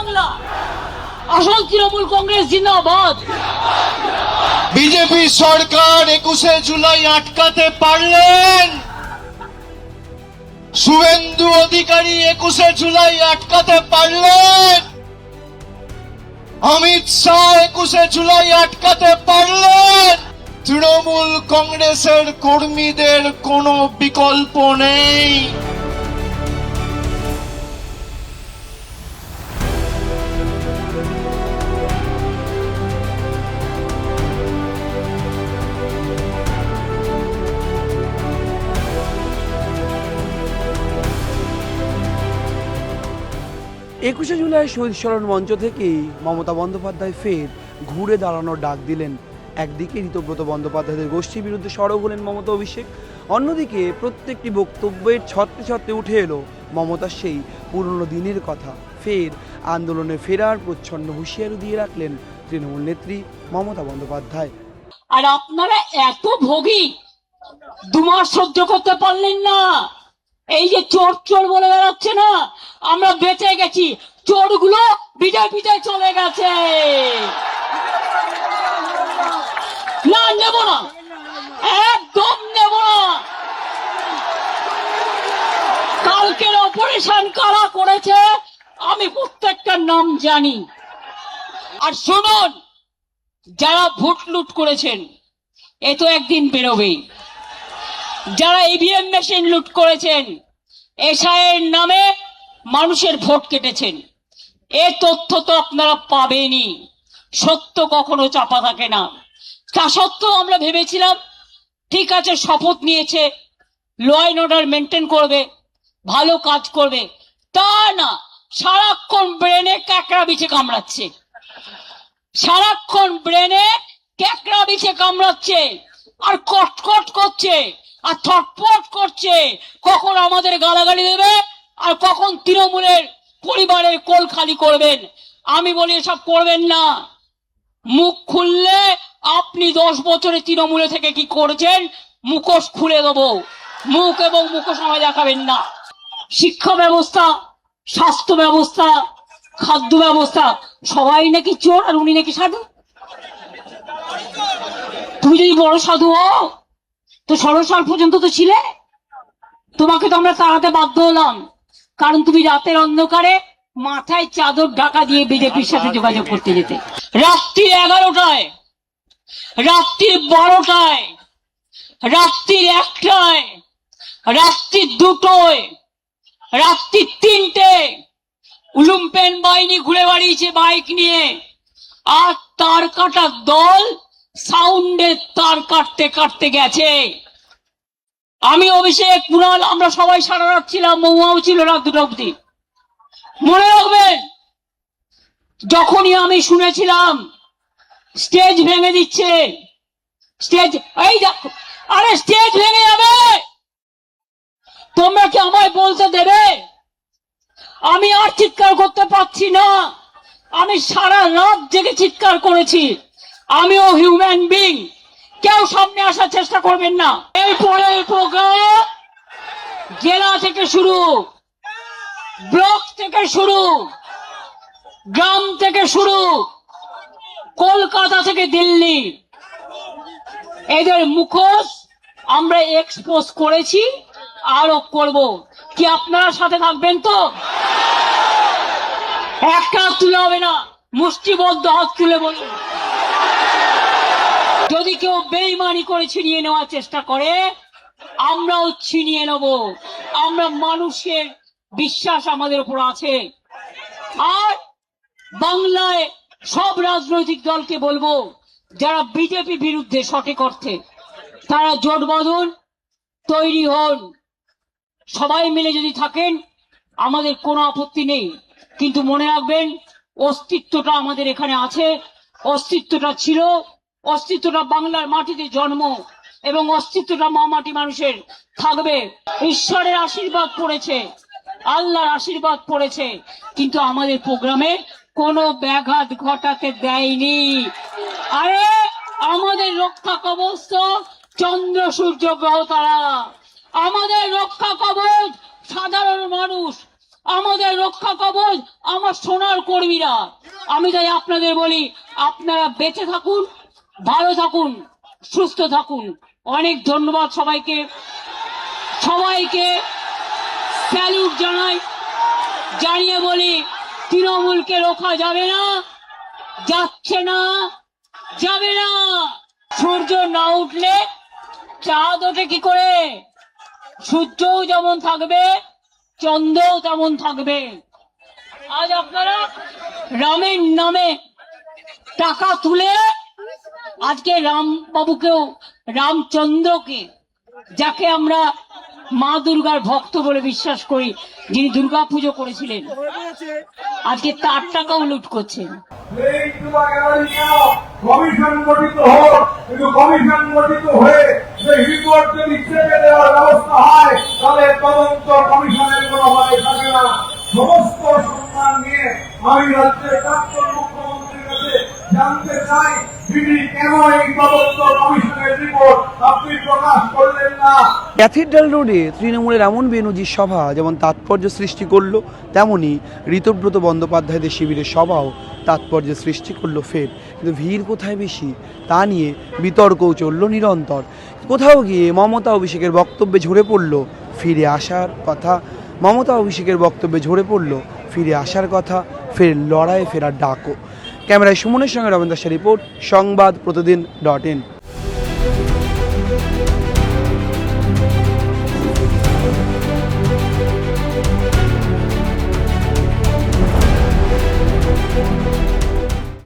বাংলা, আসল তৃণমূল কংগ্রেস জিন্দাবাদ। বিজেপি সরকার 21শে জুলাই আটকাতে পারলেন, শুভেন্দু অধিকারী 21শে জুলাই আটকাতে পারলেন, অমিত শাহ 21শে জুলাই আটকাতে পারলেন। তৃণমূল কংগ্রেসের কর্মীদের কোনো বিকল্প নেই। 21শে জুলাই শহীদ স্মরণ মঞ্চ থেকেই মমতা বন্দ্যোপাধ্যায় ফের ঘুরে দাঁড়ানোর ডাক দিলেন। একদিকে ঋতব্রত বন্দ্যোপাধ্যায়ের গোষ্ঠীর বিরুদ্ধে সরব হলেন মমতা অভিষেক, অন্যদিকে প্রত্যেকটি বক্তব্যের ছত্রে ছত্রে উঠে এলো মমতার সেই পুরনো দিনের কথা। ফের আন্দোলনে ফেরার প্রচ্ছন্ন হুঁশিয়ারি দিয়ে রাখলেন তৃণমূল নেত্রী মমতা বন্দ্যোপাধ্যায়। আর আপনারা এত ভোগী, 2 মাস সহ্য করতে পারলেন না। এই যে চোর চোর বলে বেড়াচ্ছে না, আমরা বেঁচে গেছি, চোরগুলো বিজেপিতে চলে গেছে। না, নেব না, একদম নেব না। কালকের অপারেশন কারা করেছে আমি প্রত্যেকটার নাম জানি। আর শুনুন, যারা ভোট লুট করেছেন এ তো একদিন বেরোবেই। যারা ইভিএম মেশিন লুট করেছেন, এসআইয়ের নামে মানুষের ভোট কেটেছেন, এ তথ্য তো আপনারা পাবেনই। সত্য কখনো চাপা থাকে না। তা সত্ত্বেও আমরা ভেবেছিলাম ঠিক আছে, শপথ নিয়েছে, ল অ্যান্ড অর্ডার মেনটেন করবে, ভালো কাজ করবে। তা না, সারাক্ষণ ব্রেনে ক্যাকড়া বিছে কামড়াচ্ছে, সারাক্ষণ ব্রেনে ক্যাকড়া বিছে কামড়াচ্ছে, আর কটকট করছে, আর থটফট করছে, কখন আমাদের গালাগালি দেবে আর কখন তৃণমূলের পরিবারের কোল খালি করবেন। আমি বলি এসব করবেন না। মুখ খুললে আপনি 10 বছরে তৃণমূলে থেকে কি করেছেন মুখোশ খুলে দেবো। মুখ এবং মুখোশ আমায় দেখাবেন না। শিক্ষা ব্যবস্থা, স্বাস্থ্য ব্যবস্থা, খাদ্য ব্যবস্থা, সবাই নাকি চোর আর উনি নাকি সাধু। তুমি যদি বড় সাধু হও তো 16 সাল পর্যন্ত তো ছিলে। তোমাকে তো আমরা তাড়াতে বাধ্য হলাম, কারণ তুমি রাতের অন্ধকারে মাথায় চাদর ঢাকা দিয়ে বিজেপির সাথে যোগাযোগ করতে যেতে। রাত্রি 11টায়, রাত্রি 12টায়, রাত্রি 1টায়, রাত্রি 2টোয়, রাত্রি 3টে লুম্পেন বাহিনী ঘুরে বেড়িয়েছে বাইক নিয়ে। আর তার কাটার দল সাউন্ডের তার কাটতে কাটতে গেছে। আমি, অভিষেক, কুণাল, আমরা সবাই সারা রাত ছিলাম, মহুয়াও ছিল রাত 2টা অবধি। মনে রাখবেন, যখনই আমি শুনেছিলাম স্টেজ ভেঙে দিচ্ছে, স্টেজ, এই দেখো, আরে স্টেজ ভেঙে যাবে, তোমরা কি আমায় বলতে দেবে? আমি আর চিৎকার করতে পারছি না। আমি সারা রাত জেগে চিৎকার করেছি। আমিও হিউম্যান বিং, কেউ সামনে আসার চেষ্টা করবেন না। এরপরে প্রোগ্রাম জেলা থেকে শুরু, ব্লক থেকে শুরু, গ্রাম থেকে শুরু, কলকাতা থেকে দিল্লি, এদের মুখোশ আমরা এক্সপোজ করেছি, আরো করব। কি আপনারা সাথে থাকবেন তো? একটা হাত তুলে হবে না, মুষ্টিবদ্ধ হাত তুলে বলুন। যদি কেউ বেইমানি করে ছিনিয়ে নেওয়ার চেষ্টা করে, আমরাও ছিনিয়ে নেব। আমরা, মানুষের বিশ্বাস আমাদের উপর আছে। আর বাংলায় সব রাজনৈতিক দলকে বলবো, যারা বিজেপি বিরুদ্ধে সঠিক অর্থে, তারা জোট বাঁধুন, তৈরি হন। সবাই মিলে যদি থাকেন আমাদের কোনো আপত্তি নেই, কিন্তু মনে রাখবেন অস্তিত্বটা আমাদের এখানে আছে, অস্তিত্বটা ছিল, অস্তিত্বটা বাংলার মাটিতে জন্ম, এবং অস্তিত্বটা মা মাটি মানুষের থাকবে। ঈশ্বরের আশীর্বাদ পড়েছে, আল্লাহর আশীর্বাদ পড়েছে, কিন্তু আমাদের প্রোগ্রামে কোনো ব্যাঘাত ঘটাতে দেয়নি। আরে আমাদের রক্ষা কবচ তো চন্দ্র সূর্য গ্রহ তারা, আমাদের রক্ষা কবচ সাধারণ মানুষ। আমাদের রক্ষা কবচ আমার সোনার কর্মীরা। আমি তাই আপনাদের বলি, আপনারা বেঁচে থাকুন, ভালো থাকুন, সুস্থ থাকুন। অনেক ধন্যবাদ সবাইকে। সবাইকে স্যালুট জানাই, জানিয়ে বলি তৃণমূলকে রোখা যাবে না, যাচ্ছে না, যাবে না। সূর্য না উঠলে চাঁদ ওঠে কি করে? সূর্যও যেমন থাকবে, চন্দ্রও তেমন থাকবে। আজ আপনারা রামের নামে টাকা তুলে আজকে রামবাবুকেও, রামচন্দ্রকে, যাকে আমরা মা দুর্গার ভক্ত বলে বিশ্বাস করি, যিনি দুর্গা পুজো করেছিলেন, আজকে তার টাকাও লুট করছেন। কমিশন গঠিত হোক, কিন্তু কমিশন গঠিত হয়ে যে রিপোর্ট যদি চেপে দেওয়ার ব্যবস্থা হয়, তাহলে তদন্ত কমিশনের কোনো মানে থাকে না। সমস্ত সম্মান নিয়ে আমি রাজ্যের প্রাক্তন মুখ্যমন্ত্রীর কাছে জানতে চাই, তিনি কেন এই তদন্ত কমিশনের রিপোর্ট আপনি প্রকাশ করলেন না? ক্যাথিড্রাল রোডে তৃণমূলের এমন বেনজির সভা যেমন তাৎপর্য সৃষ্টি করলো, তেমনি ঋতব্রত বন্দ্যোপাধ্যায়দের শিবিরের সভাও তাৎপর্য সৃষ্টি করলো ফের। কিন্তু ভিড় কোথায় বেশি তা নিয়ে বিতর্কও চলল নিরন্তর। কোথাও গিয়ে মমতা অভিষেকের বক্তব্যে ঝরে পড়ল ফিরে আসার কথা, মমতা অভিষেকের বক্তব্যে ঝরে পড়ল ফিরে আসার কথা, ফের লড়াইয়ে ফেরার ডাকও। ক্যামেরায় সুমনের সঙ্গে রবীন্দ্র দাসের রিপোর্ট, সংবাদ প্রতিদিন.in।